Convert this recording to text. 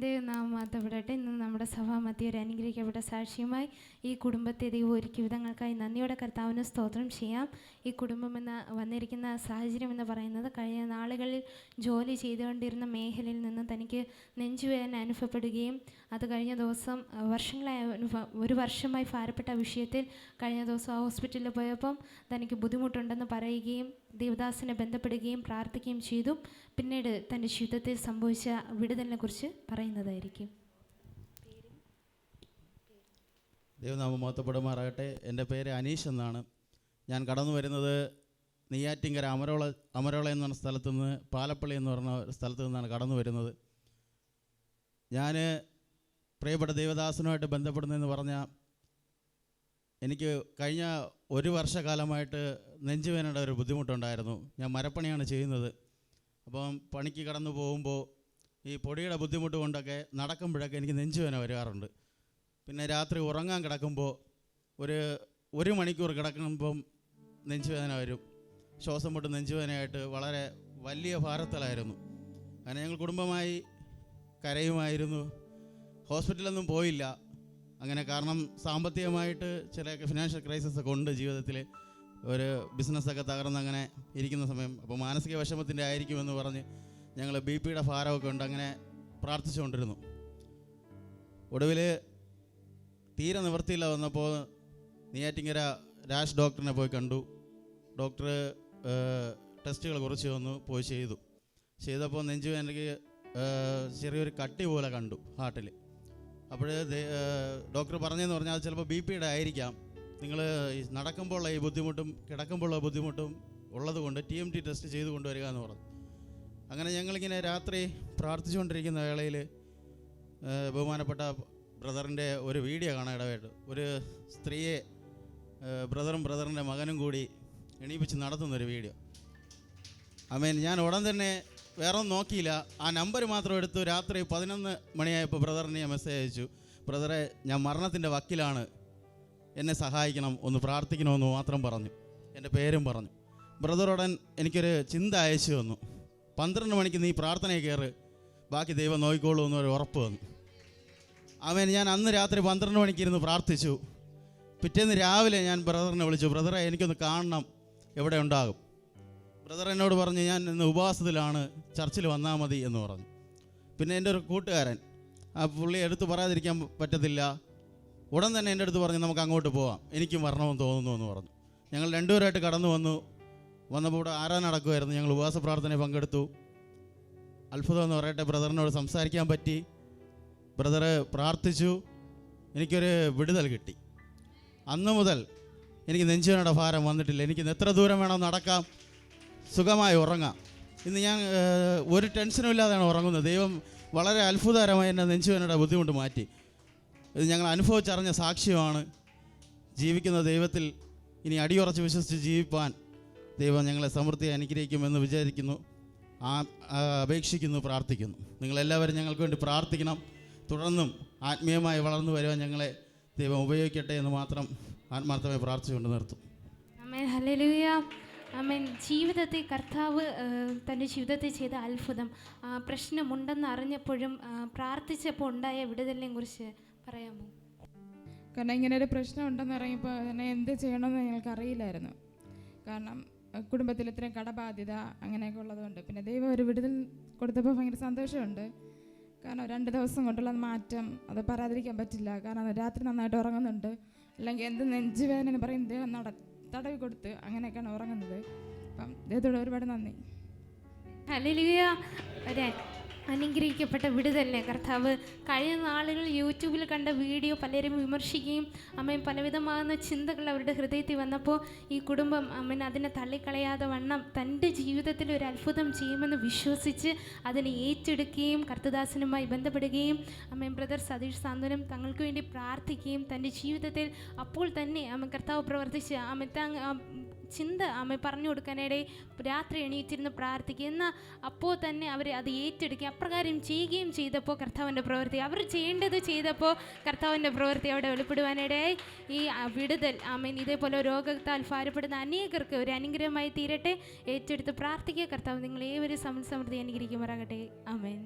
ദൈവനാമം മാറ്റപ്പെടട്ടെ. ഇന്ന് നമ്മുടെ സഭാമധ്യേ ഒരു അനുഗ്രഹിക്കപ്പെട്ട സാക്ഷ്യമായി ഈ കുടുംബത്തെ ദൈവം ഒരുക്കി വിധങ്ങൾക്കായി നന്ദിയോടെ കർത്താവിന് സ്തോത്രം ചെയ്യാം. ഈ കുടുംബം എന്ന വന്നിരിക്കുന്ന സാഹചര്യം എന്ന് പറയുന്നത് കഴിഞ്ഞ നാളുകളിൽ ജോലി ചെയ്തുകൊണ്ടിരുന്ന മേഖലയിൽ നിന്ന് തനിക്ക് നെഞ്ചുവേദന അനുഭവപ്പെടുകയും അത് കഴിഞ്ഞ ദിവസം ഒരു വർഷമായി ഭാരപ്പെട്ട വിഷയത്തിൽ കഴിഞ്ഞ ദിവസം ഹോസ്പിറ്റലിൽ പോയപ്പം തനിക്ക് ബുദ്ധിമുട്ടുണ്ടെന്ന് പറയുകയും ദേവദാസിനെ ബന്ധപ്പെടുകയും പ്രാർത്ഥിക്കുകയും ചെയ്തു. പിന്നീട് തൻ്റെ ജീവിതത്തിൽ സംഭവിച്ച വിടുതലിനെ കുറിച്ച് പറയുന്നതായിരിക്കും. ദൈവനാമം മഹത്വപ്പെടുമാറാകട്ടെ. എൻ്റെ പേര് അനീഷ് എന്നാണ്. ഞാൻ കടന്നു വരുന്നത് നെയ്യാറ്റിങ്കര അമരോള എന്ന് പറഞ്ഞ സ്ഥലത്തു നിന്ന് പാലപ്പള്ളി എന്ന് പറഞ്ഞ സ്ഥലത്തു നിന്നാണ് കടന്നു വരുന്നത്. ഞാൻ പ്രിയപ്പെട്ട ദേവദാസനുമായിട്ട് ബന്ധപ്പെടുന്നതെന്ന് പറഞ്ഞാൽ എനിക്ക് കഴിഞ്ഞ ഒരു വർഷക്കാലമായിട്ട് നെഞ്ചുവേദനയുടെ ഒരു ബുദ്ധിമുട്ടുണ്ടായിരുന്നു. ഞാൻ മരപ്പണിയാണ് ചെയ്യുന്നത്. അപ്പം പണിക്ക് കടന്നു പോകുമ്പോൾ ഈ പൊടിയുടെ ബുദ്ധിമുട്ട് കൊണ്ടൊക്കെ നടക്കുമ്പോഴൊക്കെ എനിക്ക് നെഞ്ചുവേദന വരാറുണ്ട്. പിന്നെ രാത്രി ഉറങ്ങാൻ കിടക്കുമ്പോൾ ഒരു മണിക്കൂർ കിടക്കുമ്പം നെഞ്ചുവേദന വരും. ശ്വാസം മുട്ട് നെഞ്ചുവേദനയായിട്ട് വളരെ വലിയ ഭാരത്തിലായിരുന്നു. അങ്ങനെ ഞങ്ങൾ കുടുംബമായി കരയുമായിരുന്നു. ഹോസ്പിറ്റലൊന്നും പോയില്ല. അങ്ങനെ കാരണം സാമ്പത്തികമായിട്ട് ചില ഫിനാൻഷ്യൽ ക്രൈസിസ് ഒക്കെ ഉണ്ട് ജീവിതത്തിൽ. ഒരു ബിസിനസ്സൊക്കെ തകർന്നങ്ങനെ ഇരിക്കുന്ന സമയം. അപ്പോൾ മാനസിക വിഷമത്തിൻ്റെ ആയിരിക്കുമെന്ന് പറഞ്ഞ് ഞങ്ങൾ BP ഭാരമൊക്കെ ഉണ്ട് അങ്ങനെ പ്രാർത്ഥിച്ചുകൊണ്ടിരുന്നു. ഒടുവിൽ തീരെ നിവൃത്തിയില്ല വന്നപ്പോൾ നെയ്യാറ്റിങ്കര രാജ് ഡോക്ടറിനെ പോയി കണ്ടു. ഡോക്ടർ ടെസ്റ്റുകൾ കുറച്ച് വന്നു പോയി ചെയ്തപ്പോൾ നെഞ്ചുവേദനയ്ക്ക് ചെറിയൊരു കട്ടി പോലെ കണ്ടു ഹാർട്ടിൽ. അപ്പോൾ ഡോക്ടർ പറഞ്ഞതെന്ന് പറഞ്ഞാൽ അത് ചിലപ്പോൾ BP ആയിരിക്കാം. നിങ്ങൾ നടക്കുമ്പോഴുള്ള ഈ ബുദ്ധിമുട്ടും കിടക്കുമ്പോഴുള്ള ബുദ്ധിമുട്ടും ഉള്ളത് കൊണ്ട് TMT ടെസ്റ്റ് ചെയ്ത് കൊണ്ടുവരിക എന്ന് പറഞ്ഞു. അങ്ങനെ ഞങ്ങളിങ്ങനെ രാത്രി പ്രാർത്ഥിച്ചുകൊണ്ടിരിക്കുന്ന വേളയിൽ ബഹുമാനപ്പെട്ട ബ്രദറിൻ്റെ ഒരു വീഡിയോ കാണാൻ ഇടവേട്ട് ഒരു സ്ത്രീയെ ബ്രദറിൻ്റെ മകനും കൂടി എണീപ്പിച്ച് നടത്തുന്നൊരു വീഡിയോ. ഞാൻ ഉടൻ തന്നെ വേറെ ഒന്നും നോക്കിയില്ല. ആ നമ്പർ മാത്രം എടുത്തു. രാത്രി 11 മണിയായപ്പോൾ ബ്രദറിന് ഞാൻ മെസ്സേജ് അയച്ചു. ബ്രദറെ, ഞാൻ മരണത്തിൻ്റെ വക്കിലാണ്, എന്നെ സഹായിക്കണം, ഒന്ന് പ്രാർത്ഥിക്കണമെന്ന് മാത്രം പറഞ്ഞു. എൻ്റെ പേരും പറഞ്ഞു. ബ്രദറുടൻ എനിക്കൊരു ചിന്ത അയച്ചു തന്നു. 12 മണിക്ക് നീ പ്രാർത്ഥനയിൽ കയറ്, ബാക്കി ദൈവം നോക്കിക്കോളൂ എന്നൊരു ഉറപ്പ് വന്നു. ഞാൻ അന്ന് രാത്രി 12 മണിക്ക് ഇരുന്ന് പ്രാർത്ഥിച്ചു. പിറ്റേന്ന് രാവിലെ ഞാൻ ബ്രദറിനെ വിളിച്ചു. ബ്രദറെ, എനിക്കൊന്ന് കാണണം, എവിടെ ഉണ്ടാകും? ബ്രദർ എന്നോട് പറഞ്ഞു, ഞാൻ ഇന്ന് ഉപവാസത്തിലാണ്, ചർച്ചിൽ വന്നാൽ മതി എന്ന് പറഞ്ഞു. പിന്നെ എൻ്റെ ഒരു കൂട്ടുകാരൻ, ആ പുള്ളി എടുത്ത് പറയാതിരിക്കാൻ പറ്റത്തില്ല, ഉടൻ തന്നെ എൻ്റെ അടുത്ത് പറഞ്ഞു നമുക്ക് അങ്ങോട്ട് പോവാം, എനിക്കും വരണമെന്ന് തോന്നുന്നു എന്ന് പറഞ്ഞു. ഞങ്ങൾ രണ്ടുപേരായിട്ട് കടന്നു വന്നപ്പോൾ ഇവിടെ ആരാധന നടക്കുമായിരുന്നു. ഞങ്ങൾ ഉപവാസ പ്രാർത്ഥനയിൽ പങ്കെടുത്തു. അത്ഭുതം എന്ന് പറയട്ടെ, ബ്രദറിനോട് സംസാരിക്കാൻ പറ്റി. ബ്രദർ പ്രാർത്ഥിച്ചു, എനിക്കൊരു വിടുതൽ കിട്ടി. അന്ന് മുതൽ എനിക്ക് നെഞ്ചുവേദനയുടെ ഭാരം വന്നിട്ടില്ല. എനിക്ക് എത്ര ദൂരം വേണം നടക്കാം, സുഖമായി ഉറങ്ങാം. ഇന്ന് ഞാൻ ഒരു ടെൻഷനും ഇല്ലാതെയാണ് ഉറങ്ങുന്നത്. ദൈവം വളരെ അത്ഭുതകരമായി എൻ്റെ നെഞ്ചുവേദനയുടെ ബുദ്ധിമുട്ട് മാറ്റി. ഇത് ഞങ്ങൾ അനുഭവിച്ചറിഞ്ഞ സാക്ഷ്യമാണ്. ജീവിക്കുന്ന ദൈവത്തിൽ ഇനി അടിയുറച്ച് വിശ്വസിച്ച് ജീവിപ്പാൻ ദൈവം ഞങ്ങളെ സമൃദ്ധി അനുഗ്രഹിക്കുമെന്ന് വിചാരിക്കുന്നു, അപേക്ഷിക്കുന്നു, പ്രാർത്ഥിക്കുന്നു. നിങ്ങളെല്ലാവരും ഞങ്ങൾക്ക് വേണ്ടി പ്രാർത്ഥിക്കണം. തുടർന്നും ആത്മീയമായി വളർന്നു വരുവാൻ ഞങ്ങളെ ദൈവം ഉപയോഗിക്കട്ടെ എന്ന് മാത്രം ആത്മാർത്ഥമായി പ്രാർത്ഥിച്ചുകൊണ്ട് നിർത്തും. ആമേൻ, ഹല്ലേലൂയ. ആമേൻ. ജീവിതത്തിൽ കർത്താവ് തൻ്റെ ജീവിതത്തിൽ ചെയ്ത അത്ഭുതം, പ്രശ്നമുണ്ടെന്ന് അറിഞ്ഞപ്പോഴും പ്രാർത്ഥിച്ചപ്പോൾ ഉണ്ടായ വിടുതലിനെ കുറിച്ച് പറയാമോ? കാരണം ഇങ്ങനെ ഒരു പ്രശ്നം ഉണ്ടെന്ന് അറിയുമ്പോൾ തന്നെ എന്ത് ചെയ്യണമെന്ന് ഞങ്ങൾക്ക് അറിയില്ലായിരുന്നു. കാരണം കുടുംബത്തിൽ ഇത്രയും കടബാധ്യത അങ്ങനെയൊക്കെ ഉള്ളതുകൊണ്ട്. പിന്നെ ദൈവം ഒരു വിടുതൽ കൊടുത്തപ്പോൾ ഭയങ്കര സന്തോഷമുണ്ട്. കാരണം 2 ദിവസം കൊണ്ടുള്ള മാറ്റം അത് പറയാതിരിക്കാൻ പറ്റില്ല. കാരണം രാത്രി നന്നായിട്ട് ഉറങ്ങുന്നുണ്ട്. അല്ലെങ്കിൽ എന്ത് നെഞ്ചുവേദന എന്ന് പറയും ദൈവം തടവി കൊടുത്ത് അങ്ങനെയൊക്കെയാണ് ഉറങ്ങുന്നത്. അപ്പം ദൈവത്തോട് ഒരുപാട് നന്ദി. ഹല്ലേലൂയ. അനുഗ്രഹിക്കപ്പെട്ട വിടുതലിനെ കർത്താവ് കഴിഞ്ഞ നാളുകൾ യൂട്യൂബിൽ കണ്ട വീഡിയോ പലരും വിമർശിക്കുകയും പലവിധമാകുന്ന ചിന്തകൾ അവരുടെ ഹൃദയത്തിൽ വന്നപ്പോൾ ഈ കുടുംബം അതിനെ തള്ളിക്കളയാതെ വണ്ണം തൻ്റെ ജീവിതത്തിൽ ഒരു അത്ഭുതം ചെയ്യുമെന്ന് വിശ്വസിച്ച് അതിനെ ഏറ്റെടുക്കുകയും കർത്തദാസനുമായി ബന്ധപ്പെടുകയും ബ്രദർ സതീഷ് സാന്ത്വനം തങ്ങൾക്ക് വേണ്ടി പ്രാർത്ഥിക്കുകയും തൻ്റെ ജീവിതത്തിൽ അപ്പോൾ തന്നെ കർത്താവ് പ്രവർത്തിച്ച് ചിന്ത പറഞ്ഞു കൊടുക്കാനിടയിൽ രാത്രി എണീറ്റിരുന്ന് പ്രാർത്ഥിക്കുക. എന്നാൽ അപ്പോൾ തന്നെ അവർ അത് ഏറ്റെടുക്കുക, അപ്രകാരം ചെയ്യുകയും ചെയ്തപ്പോൾ കർത്താവിൻ്റെ പ്രവൃത്തി അവർ ചെയ്യേണ്ടത് ചെയ്തപ്പോൾ കർത്താവിൻ്റെ പ്രവൃത്തി അവിടെ വെളിപ്പെടുവാനിടയായി. ഈ വിടുതൽ ഇതേപോലെ രോഗത്താൽ ഭാരപ്പെടുന്ന അനേകർക്ക് ഒരു അനുഗ്രഹമായി തീരട്ടെ. ഏറ്റെടുത്ത് പ്രാർത്ഥിക്കുക. കർത്താവ് നിങ്ങളേവരും സമൃദ്ധി അനുഗ്രഹിക്കുമാറാകട്ടെ. ആമേൻ.